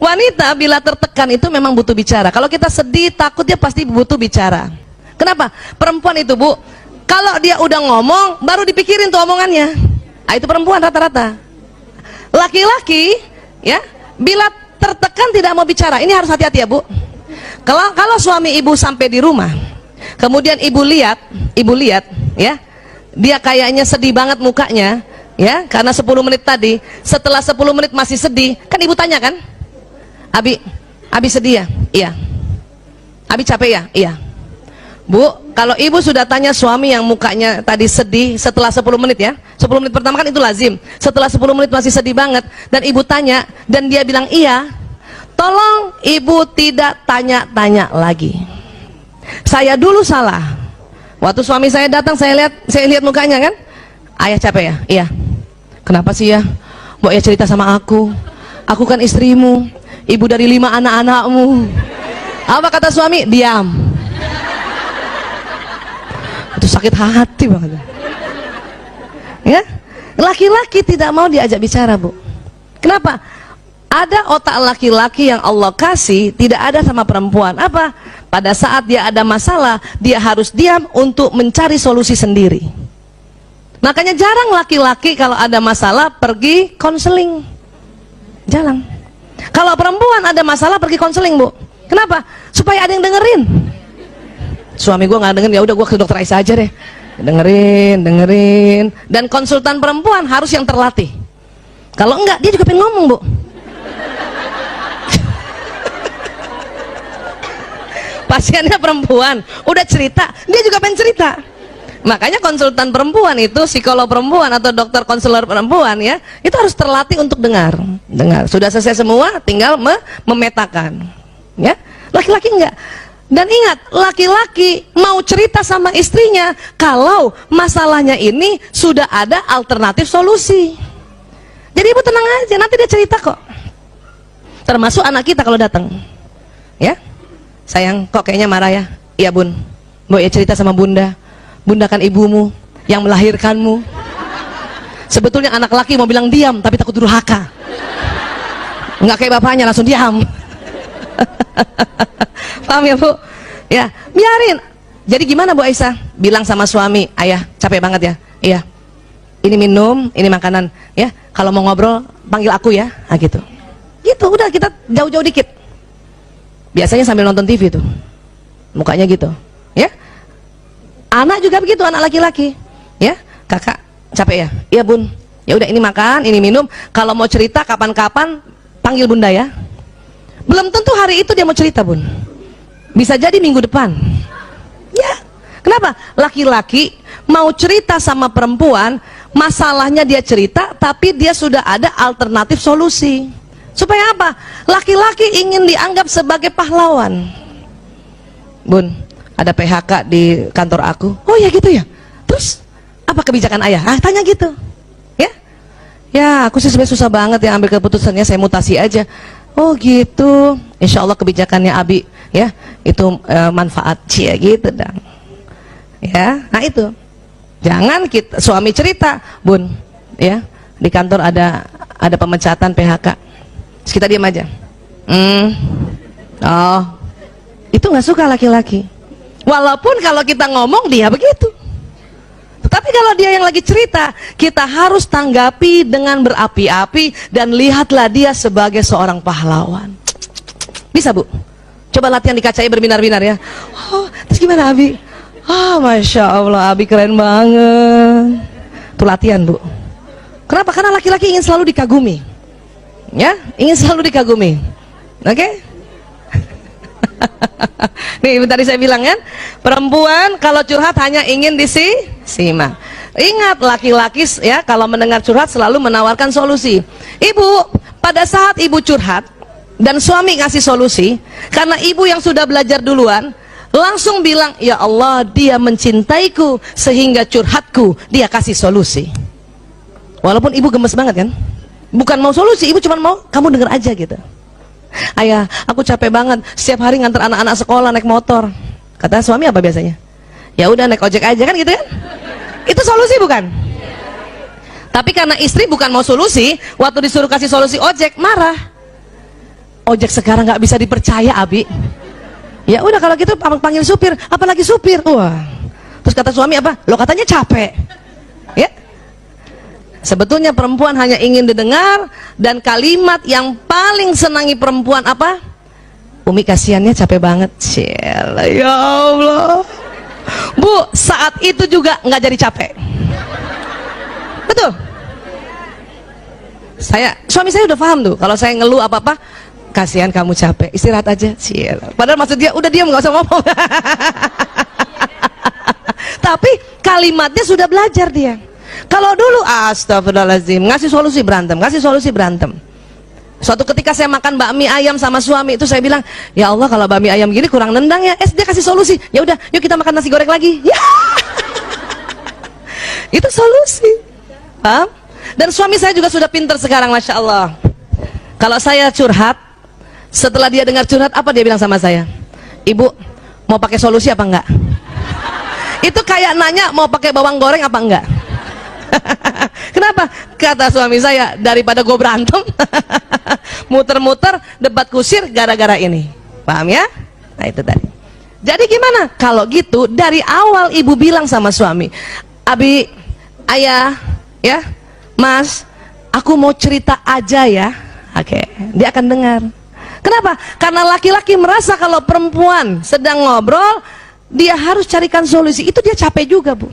Wanita bila tertekan itu memang butuh bicara. Kalau kita sedih, takut, dia pasti butuh bicara. Kenapa? Perempuan itu, Bu, kalau dia udah ngomong, baru dipikirin tuh omongannya. Ah, itu perempuan rata-rata. Laki-laki, ya, bila tertekan tidak mau bicara. Ini harus hati-hati ya, Bu. Kalau suami ibu sampai di rumah, kemudian ibu lihat, ya, dia kayaknya sedih banget mukanya, ya, karena 10 menit tadi. Setelah 10 menit masih sedih, kan ibu tanya kan, Abi sedih ya? Iya. Abi capek ya? Iya. Bu, kalau ibu sudah tanya suami yang mukanya tadi sedih setelah 10 menit ya, 10 menit pertama kan itu lazim, setelah 10 menit masih sedih banget, dan ibu tanya, dan dia bilang iya, tolong ibu tidak tanya-tanya lagi. Saya dulu salah. Waktu suami saya datang, saya lihat mukanya kan, ayah capek ya? Iya. Kenapa sih ya? Mau ya cerita sama aku kan istrimu, ibu dari 5 anak-anakmu. Apa kata suami? Diam. Itu sakit hati banget. Ya, laki-laki tidak mau diajak bicara, Bu. Kenapa? Ada otak laki-laki yang Allah kasih, tidak ada sama perempuan. Apa? Pada saat dia ada masalah, dia harus diam untuk mencari solusi sendiri. Makanya jarang laki-laki kalau ada masalah pergi konseling. Jarang. Kalau perempuan ada masalah pergi konseling, Bu. Kenapa? Supaya ada yang dengerin. Suami gue nggak dengerin, ya udah gue ke dokter Aisyah aja deh. Dengerin. Dan konsultan perempuan harus yang terlatih. Kalau enggak, dia juga pengen ngomong, Bu. Pasiennya perempuan, udah cerita, dia juga pengen cerita. Makanya konsultan perempuan itu, psikolog perempuan atau dokter konselor perempuan ya, itu harus terlatih untuk dengar. Sudah selesai semua, tinggal memetakan. Ya, laki-laki enggak. Dan ingat, laki-laki mau cerita sama istrinya kalau masalahnya ini sudah ada alternatif solusi. Jadi ibu tenang aja, nanti dia cerita kok. Termasuk anak kita kalau datang. Ya. Sayang, kok kayaknya marah ya? Iya, Bun. Mau ya cerita sama Bunda. Bunda kan ibumu yang melahirkanmu. Sebetulnya anak laki mau bilang diam, tapi takut durhaka. Enggak kayak bapaknya, langsung diam. Paham ya, Bu? Ya, biarin. Jadi gimana, Bu Aisyah? Bilang sama suami, ayah capek banget ya? Iya. Ini minum, ini makanan, ya. Kalau mau ngobrol, panggil aku ya. Nah, gitu. Gitu, udah kita jauh-jauh dikit. Biasanya sambil nonton TV tuh. Mukanya gitu, ya. Anak juga begitu, anak laki-laki. Ya, kakak capek ya? Iya, Bun. Ya udah, ini makan, ini minum. Kalau mau cerita kapan-kapan panggil Bunda ya. Belum tentu hari itu dia mau cerita, Bun. Bisa jadi minggu depan. Ya. Kenapa? Laki-laki mau cerita sama perempuan, masalahnya dia cerita, tapi dia sudah ada alternatif solusi. Supaya apa? Laki-laki ingin dianggap sebagai pahlawan. Bun, ada PHK di kantor aku. Oh ya gitu ya. Terus apa kebijakan ayah? Ah, tanya gitu. Ya? Ya, aku sih sebenarnya susah banget ya ambil keputusannya, saya mutasi aja. Oh gitu. Insya Allah kebijakannya Abi ya itu manfaat cia gitu dan. Ya, nah itu. Jangan kita suami cerita, Bun, ya di kantor ada pemecatan PHK. Terus kita diam aja. Oh, itu nggak suka laki-laki. Walaupun kalau kita ngomong dia begitu. Tetapi kalau dia yang lagi cerita, kita harus tanggapi dengan berapi-api dan lihatlah dia sebagai seorang pahlawan. Bisa, Bu? Coba latihan di kacanya berbinar-binar ya. Oh, terus gimana Abi? Ah, Masya Allah, Abi keren banget. Itu latihan, Bu. Kenapa? Karena laki-laki ingin selalu dikagumi. Ya, ingin selalu dikagumi. Oke? Nih, tadi saya bilang kan, perempuan kalau curhat hanya ingin disimak. Ingat, laki-laki ya kalau mendengar curhat selalu menawarkan solusi. Ibu, pada saat ibu curhat dan suami ngasih solusi, karena ibu yang sudah belajar duluan, langsung bilang, ya Allah, dia mencintaiku sehingga curhatku dia kasih solusi. Walaupun ibu gemes banget kan, bukan mau solusi, ibu cuma mau kamu denger aja gitu. Ayah, aku capek banget setiap hari nganter anak-anak sekolah naik motor. Kata suami apa biasanya? Ya udah naik ojek aja kan gitu kan? Itu solusi bukan? Tapi karena istri bukan mau solusi, waktu disuruh kasih solusi ojek marah. ojek sekarang nggak bisa dipercaya, Abi. Ya udah kalau gitu panggil supir, apalagi supir. Wah. Terus kata suami apa? Lo katanya capek. Ya. Sebetulnya perempuan hanya ingin didengar, dan kalimat yang paling senangi perempuan apa? Umi kasihannya capek banget. Ciela, ya Allah. Bu, saat itu juga nggak jadi capek. Betul. Suami saya udah paham tuh. Kalau saya ngeluh apa-apa, kasihan kamu capek, istirahat aja. Ciela. Padahal maksud dia udah diam, nggak usah ngomong. Tapi kalimatnya sudah belajar dia. Kalau dulu astagfirullahaladzim, ngasih solusi berantem, ngasih solusi berantem. Suatu ketika saya makan bakmi ayam sama suami, itu saya bilang, ya Allah kalau bakmi ayam gini kurang nendang ya. Dia kasih solusi, ya udah yuk kita makan nasi goreng lagi. Ya. Itu solusi. Paham? Dan suami saya juga sudah pintar sekarang, Masya Allah. Kalau saya curhat, setelah dia dengar curhat, apa dia bilang sama saya? Ibu, mau pakai solusi apa enggak? Itu kayak nanya mau pakai bawang goreng apa enggak. Kenapa? Kata suami saya, daripada gue berantem muter-muter debat kusir gara-gara ini. Paham ya? Nah itu tadi. Jadi gimana? Kalau gitu dari awal ibu bilang sama suami, Abi, ayah, ya, Mas, aku mau cerita aja ya. Oke, dia akan dengar. Kenapa? Karena laki-laki merasa kalau perempuan sedang ngobrol, dia harus carikan solusi. Itu dia capek juga, Bu.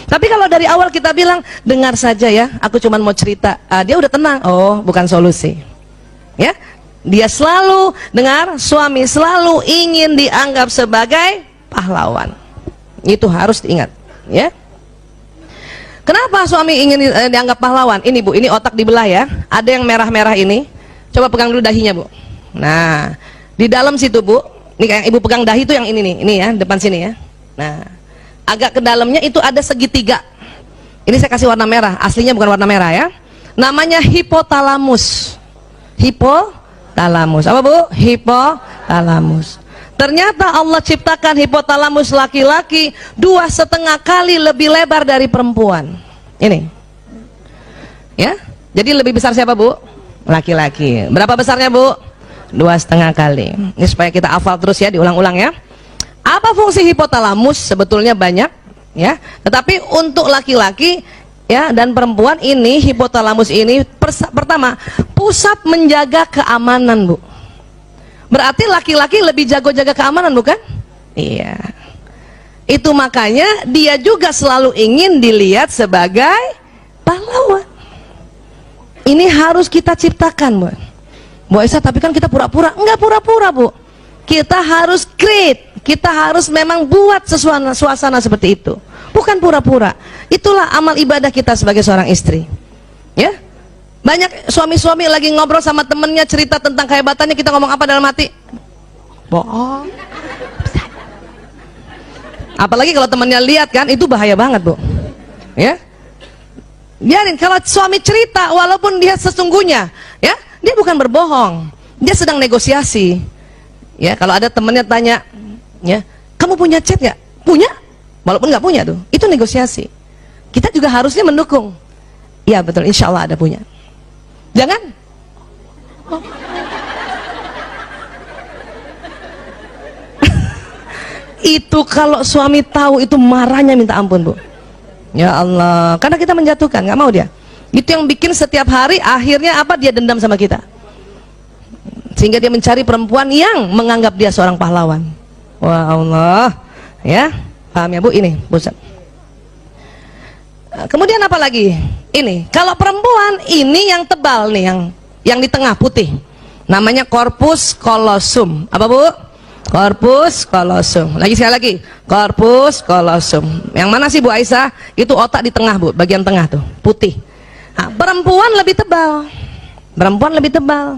Tapi kalau dari awal kita bilang, dengar saja ya, aku cuma mau cerita, dia udah tenang. Oh, bukan solusi. Ya, dia selalu dengar, suami selalu ingin dianggap sebagai pahlawan. Itu harus diingat, ya. Kenapa suami ingin dianggap pahlawan? Ini Bu, ini otak dibelah ya. Ada yang merah-merah ini. Coba pegang dulu dahinya Bu. Nah, di dalam situ Bu, ini kayak ibu pegang dahi itu yang ini nih, ini ya, depan sini ya. Nah, agak ke dalamnya itu ada segitiga. Ini saya kasih warna merah, aslinya bukan warna merah ya. Namanya hipotalamus. Hipotalamus. Apa Bu? Hipotalamus. Ternyata Allah ciptakan hipotalamus laki-laki 2,5 kali lebih lebar dari perempuan. Ini. Ya. Jadi lebih besar siapa Bu? Laki-laki. Berapa besarnya Bu? 2,5 kali. Ini supaya kita hafal terus ya, diulang-ulang ya. Apa fungsi hipotalamus? Sebetulnya banyak ya. Tetapi untuk laki-laki ya dan perempuan ini, hipotalamus ini pertama, pusat menjaga keamanan Bu. Berarti laki-laki lebih jago jaga keamanan bukan? Iya. Itu makanya dia juga selalu ingin dilihat sebagai pahlawan. Ini harus kita ciptakan Bu. Bu Aisyah, tapi kan kita pura-pura. Enggak pura-pura Bu. Kita harus create, kita harus memang buat suasana seperti itu. Bukan pura-pura. Itulah amal ibadah kita sebagai seorang istri. Ya. Banyak suami-suami lagi ngobrol sama temennya, cerita tentang kehebatannya, kita ngomong apa dalam hati? Bohong. Apalagi kalau temennya lihat kan, itu bahaya banget Bu. Ya. Biarin, kalau suami cerita walaupun dia sesungguhnya, ya, dia bukan berbohong. Dia sedang negosiasi. Ya, kalau ada temennya tanya, ya, kamu punya chat nggak? Punya? Walaupun nggak punya tuh, itu negosiasi. Kita juga harusnya mendukung. Iya betul, insya Allah ada punya. Jangan. Oh. Itu kalau suami tahu itu marahnya minta ampun Bu. Ya Allah, karena kita menjatuhkan, nggak mau dia. Itu yang bikin setiap hari akhirnya apa? Dia dendam sama kita. Sehingga dia mencari perempuan yang menganggap dia seorang pahlawan. Wah Allah, ya, paham ya Bu? Ini pusat. Kemudian apa lagi? Ini, kalau perempuan ini yang tebal nih, yang di tengah putih, namanya corpus callosum. Apa Bu? Corpus callosum. Lagi sekali lagi, corpus callosum. Yang mana sih Bu Aisyah? Itu otak di tengah Bu, bagian tengah tuh, putih. Nah, perempuan lebih tebal. Perempuan lebih tebal.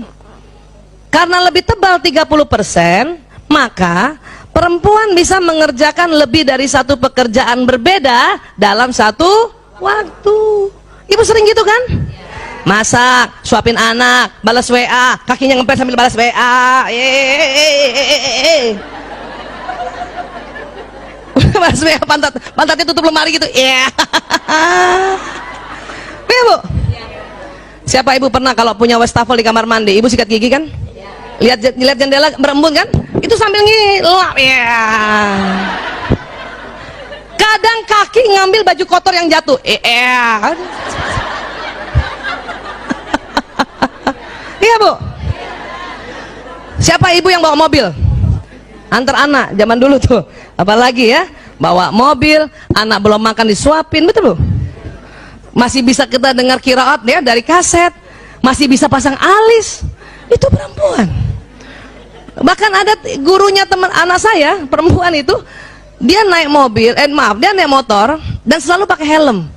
Karena lebih tebal 30%, maka perempuan bisa mengerjakan lebih dari satu pekerjaan berbeda dalam satu waktu. Ibu sering gitu kan? Masak, suapin anak, balas WA, kakinya ngempel sambil balas WA. Balas WA, pantatnya tutup lemari gitu. Iya. Bu. Siapa ibu pernah kalau punya wastafel di kamar mandi, ibu sikat gigi kan? lihat jendela berembun kan? Itu sambil ngilap ya. Kadang kaki ngambil baju kotor yang jatuh. Iya Bu. Siapa ibu yang bawa mobil? Antar anak zaman dulu tuh. Apalagi ya, bawa mobil, anak belum makan disuapin, betul Bu? Masih bisa kita dengar qiraat ya dari kaset, masih bisa pasang alis. Itu perempuan. Bahkan ada gurunya teman anak saya, perempuan itu, dia naik mobil, dia naik motor dan selalu pakai helm.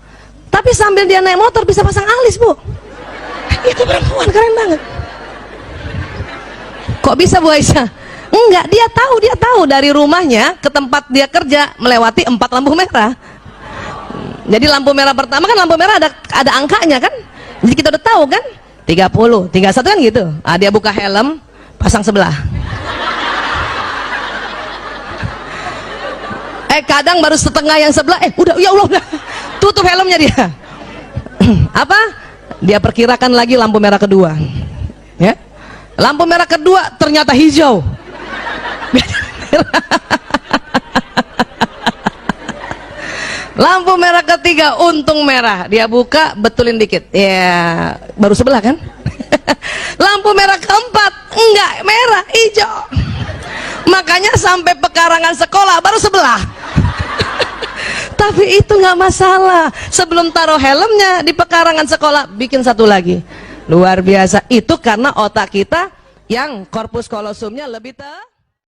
Tapi sambil dia naik motor bisa pasang alis, Bu. Itu perempuan, keren banget. Kok bisa Bu Aisyah? Enggak, dia tahu dari rumahnya ke tempat dia kerja melewati 4 lampu merah. Jadi lampu merah pertama kan, lampu merah ada angkanya kan? Jadi kita udah tahu kan? 30, 31 kan gitu. Dia buka helm, pasang sebelah. Kadang baru setengah yang sebelah, udah, ya Allah, udah tutup helmnya dia. Apa? Dia perkirakan lagi lampu merah kedua. Ya, lampu merah kedua ternyata hijau. Lampu merah ketiga untung merah, dia buka betulin dikit, ya baru sebelah kan. Lampu merah keempat enggak merah, hijau. Makanya sampai pekarangan sekolah baru sebelah. Tapi itu nggak masalah. Sebelum taruh helmnya di pekarangan sekolah bikin satu lagi. Luar biasa. Itu karena otak kita yang korpus kolosumnya lebih